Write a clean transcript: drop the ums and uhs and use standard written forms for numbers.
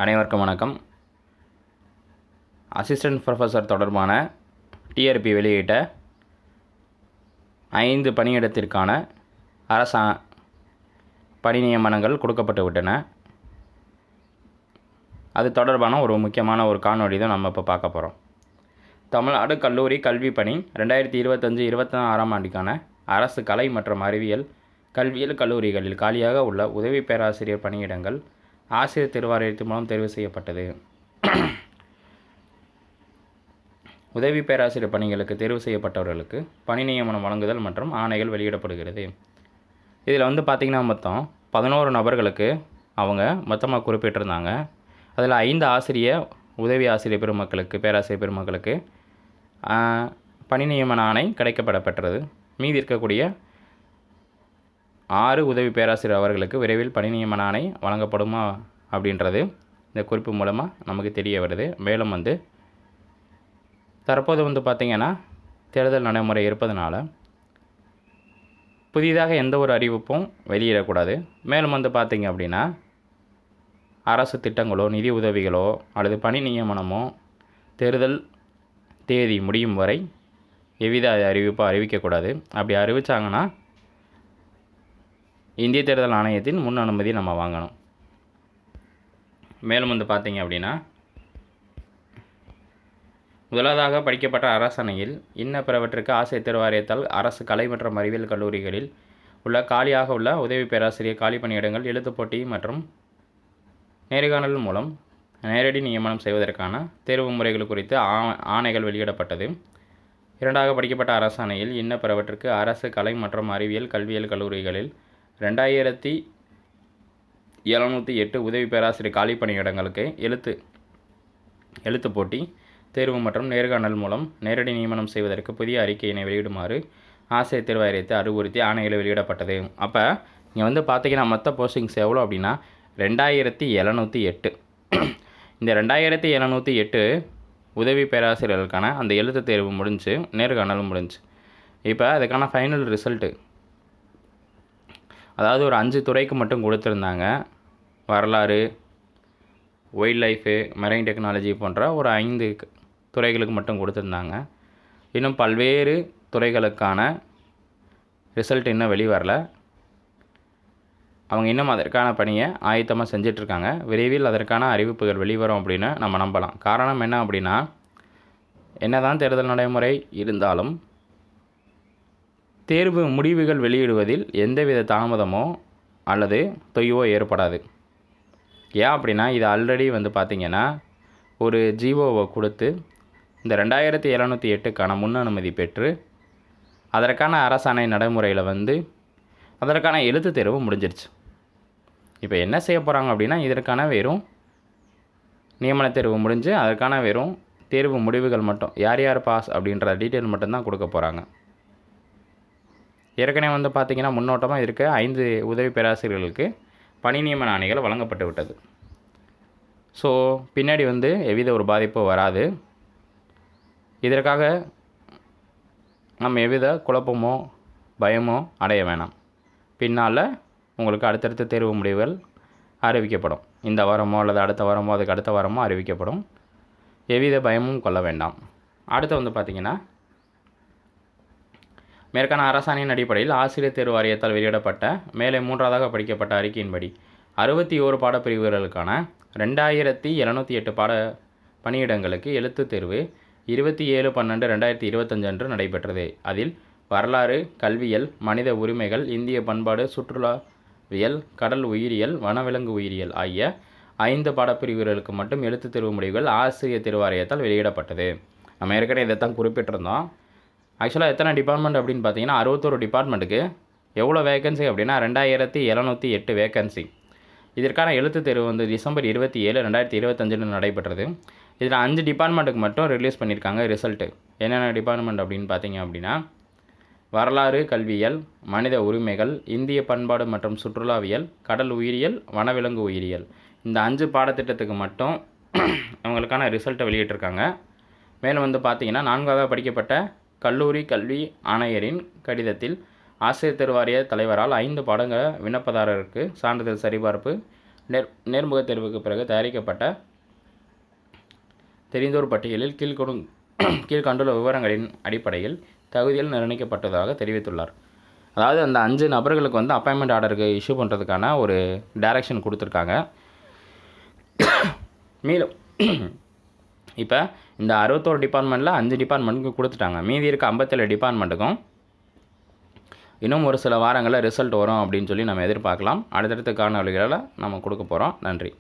அனைவருக்கும் வணக்கம். Assistant professor தொடர்பான டிஆர்பி வெளியிட்ட 5 பணியிடத்திற்கான அரச பணி நியமனங்கள் கொடுக்கப்பட்டு விட்டன. அது தொடர்பான ஒரு முக்கியமான காணொளி தான் நம்ம இப்போ பார்க்க போகிறோம். தமிழ்நாடு கல்லூரி கல்வி பணி 2025-26ஆம் ஆண்டுக்கான அரசு கலை மற்றும் அறிவியல் கல்வியியல் கல்லூரிகளில் காலியாக உள்ள உதவி பேராசிரியர் பணியிடங்கள் ஆசிரியர் தேர்வாணையத்தின் மூலம் தேர்வு செய்யப்பட்டது. உதவி பேராசிரியர் பணிகளுக்கு தேர்வு செய்யப்பட்டவர்களுக்கு பணி நியமனம் வழங்குதல் மற்றும் ஆணைகள் வெளியிடப்படுகிறது. இதில் பார்த்திங்கன்னா மொத்தம் 11 நபர்களுக்கு அவங்க மொத்தமாக குறிப்பிட்டிருந்தாங்க. அதில் 5 உதவி ஆசிரியர் பெருமக்களுக்கு பேராசிரியர் பெருமக்களுக்கு பணி நியமன ஆணை கிடைக்கப்பெற்றது. மீதி இருக்கக்கூடிய 6 உதவி பேராசிரியர் அவர்களுக்கு விரைவில் பணி நியமன ஆணை வழங்கப்படுமா அப்படின்றது இந்த குறிப்பு மூலமாக நமக்கு தெரிய வருது. மேலும் தற்போது பார்த்திங்கன்னா தேர்தல் நடைமுறை இருப்பதனால புதிதாக எந்த ஒரு அறிவிப்பும் வெளியிடக்கூடாது. மேலும் பார்த்திங்க அப்படின்னா அரசு திட்டங்களோ நிதி உதவிகளோ அல்லது பணி நியமனமோ தேர்தல் தேதி முடியும் வரை எவ்வித அறிவிப்போ அறிவிக்கக்கூடாது. அப்படி அறிவித்தாங்கன்னா இந்திய தேர்தல் ஆணையத்தின் முன் அனுமதி நம்ம வாங்கணும். மேலும் பார்த்திங்க அப்படின்னா முதலாவதாக படிக்கப்பட்ட அரசாணையில் இன்ன பிறவற்றிற்கு ஆசிரியர் தேர்வாணையத்தால் அரசு கலை மற்றும் அறிவியல் கல்லூரிகளில் உள்ள காலியாக உள்ள உதவி பேராசிரியர் காலி பணியிடங்கள் எழுத்துப் போட்டி மற்றும் நேர்காணல் மூலம் நேரடி நியமனம் செய்வதற்கான தேர்வு முறைகள் குறித்து ஆணைகள் வெளியிடப்பட்டது. இரண்டாக படிக்கப்பட்ட அரசாணையில் இன்ன பிறவற்றிற்கு அரசு கலை மற்றும் அறிவியல் கல்வியியல் கல்லூரிகளில் 2708 உதவி பேராசிரியர் காலி பணியிடங்களுக்கு எழுத்து போட்டி தேர்வு மற்றும் நேர்காணல் மூலம் நேரடி நியமனம் செய்வதற்கு புதிய அறிக்கையினை வெளியிடுமாறு ஆசிரியர் தேர்வாணையத்தை அறிவுறுத்தி ஆணைகளை வெளியிடப்பட்டது. அப்போ இங்கே பார்த்திங்கன்னா மொத்த போஸ்டிங்ஸ் எவ்வளோ அப்படின்னா 2708. இந்த 2708 உதவி பேராசிரியர்களுக்கான அந்த எழுத்து தேர்வு முடிஞ்சு நேர்காணலும் முடிஞ்சு. இப்போ அதுக்கான ஃபைனல் ரிசல்ட்டு அதாவது ஒரு 5 துறைக்கு மட்டும் கொடுத்துருந்தாங்க. வரலாறு, வைல்ட் லைஃபு, மெரைன் டெக்னாலஜி போன்ற ஒரு 5 துறைகளுக்கு மட்டும் கொடுத்துருந்தாங்க. இன்னும் பல்வேறு துறைகளுக்கான ரிசல்ட் இன்னும் வெளிவரல. அவங்க இன்னும் அதற்கான பணியை ஆயத்தமாக செஞ்சிட்ருக்காங்க. விரைவில் அதற்கான அறிவிப்புகள் வெளிவரும் அப்படின்னு நம்ம நம்பலாம். காரணம் என்ன அப்படின்னா என்ன தான் தேர்தல் நடைமுறை இருந்தாலும் தேர்வு முடிவுகள் வெளியிடுவதில் எந்தவித தாமதமோ அல்லது தொய்வோ ஏற்படாது. ஏன் அப்படின்னா இது ஆல்ரெடி பார்த்திங்கன்னா ஒரு ஜிஓவை கொடுத்து இந்த 2708க்கான முன் அனுமதி பெற்று அதற்கான அரசாணை நடைமுறையில் அதற்கான எழுத்து தேர்வு முடிஞ்சிருச்சு. இப்போ என்ன செய்ய போகிறாங்க அப்படின்னா இதற்கான வெறும் நியமன தேர்வு முடிஞ்சு அதற்கான வெறும் தேர்வு முடிவுகள் மட்டும் யார் யார் பாஸ் அப்படின்ற டீட்டெயில் மட்டும்தான் கொடுக்க போகிறாங்க. ஏற்கனவே பார்த்திங்கன்னா முன்னோட்டமாக இருக்க 5 உதவி பேராசிரியர்களுக்கு பணி நியமன ஆணைகள் வழங்கப்பட்டு விட்டது. ஸோ பின்னாடி எவ்வித ஒரு பாதிப்பும் வராது. இதற்காக நம்ம எவ்வித குழப்பமோ பயமோ அடைய வேணாம். பின்னால் உங்களுக்கு அடுத்தடுத்த தேர்வு முடிவுகள் அறிவிக்கப்படும். இந்த வாரமோ அல்லது அடுத்த வாரமோ அதுக்கு அடுத்த வாரமோ அறிவிக்கப்படும். எவ்வித பயமும் கொள்ள வேண்டாம். அடுத்து பார்த்திங்கன்னா மேற்கான அரசாணையின் அடிப்படையில் ஆசிரியர் தேர்வு வாரியத்தால் வெளியிடப்பட்ட மேலே 3ஆவதாக படிக்கப்பட்ட அறிக்கையின்படி 61 பாடப்பிரிவுகளுக்கான 2708 பணியிடங்களுக்கு எழுத்துத் தேர்வு 27/12/2025 அன்று நடைபெற்றது. அதில் வரலாறு, கல்வியல், மனித உரிமைகள், இந்திய பண்பாடு, சுற்றுலாவியல், கடல் உயிரியல், வனவிலங்கு உயிரியல் ஆகிய 5 பாடப்பிரிவுகளுக்கு மட்டும் எழுத்துத் தேர்வு முடிவுகள் ஆசிரியர் தேர்வு வாரியத்தால் வெளியிடப்பட்டது. நம்ம ஏற்கனவே இதைத்தான் குறிப்பிட்டிருந்தோம். ஆக்சுவலாக எத்தனை டிபார்ட்மெண்ட் அப்படின்னு பார்த்தீங்கன்னா 61 டிபார்ட்மெண்ட்டுக்கு எவ்வளோ வேகன்சி அப்படின்னா 2708 வேகன்சி. இதற்கான எழுத்து தேர்வு டிசம்பர் 27, 2025 நடைபெற்றது. இதில் 5 டிபார்ட்மெண்ட்டுக்கு மட்டும் ரிலீஸ் பண்ணியிருக்காங்க ரிசல்ட்டு. என்னென்ன டிபார்ட்மெண்ட் அப்படின்னு பார்த்தீங்க அப்படின்னா வரலாறு, கல்வியல், மனித உரிமைகள், இந்திய பண்பாடு மற்றும் சுற்றுலாவியல், கடல் உயிரியல், வனவிலங்கு உயிரியல் இந்த 5 பாடத்திட்டத்துக்கு மட்டும் அவங்களுக்கான ரிசல்ட்டை வெளியிட்டிருக்காங்க. மேலும் பார்த்தீங்கன்னா 4ஆவதாக படிக்கப்பட்ட கல்லூரி கல்வி ஆணையரின் கடிதத்தில் ஆசிரியர் தேர்வு வாரிய தலைவரால் 5 பாடங்கள் விண்ணப்பதாரருக்கு சான்றிதழ் சரிபார்ப்பு நேர்முகத் தேர்வுக்கு பிறகு தயாரிக்கப்பட்ட தெரிந்தோர் பட்டியலில் கீழ்கண்டுள்ள விவரங்களின் அடிப்படையில் தகுதியில் நிர்ணயிக்கப்பட்டதாக தெரிவித்துள்ளார். அதாவது அந்த 5 நபர்களுக்கு வந்து அப்பாயின்மெண்ட் ஆர்டருக்கு இஷ்யூ பண்ணுறதுக்கான ஒரு டைரக்ஷன் கொடுத்துருக்காங்க. மேலும் இப்போ இந்த 61 டிபார்ட்மெண்ட்டில் 5 டிபார்ட்மெண்ட்டுக்கு கொடுத்துட்டாங்க. மீதி இருக்க 57 டிபார்ட்மெண்ட்டுக்கும் இன்னும் ஒரு சில வாரங்களில் ரிசல்ட் வரும் அப்படின்னு சொல்லி நம்ம எதிர்பார்க்கலாம். அடுத்தடுத்த காணொளிகளில் நம்ம கொடுக்க போகிறோம். நன்றி.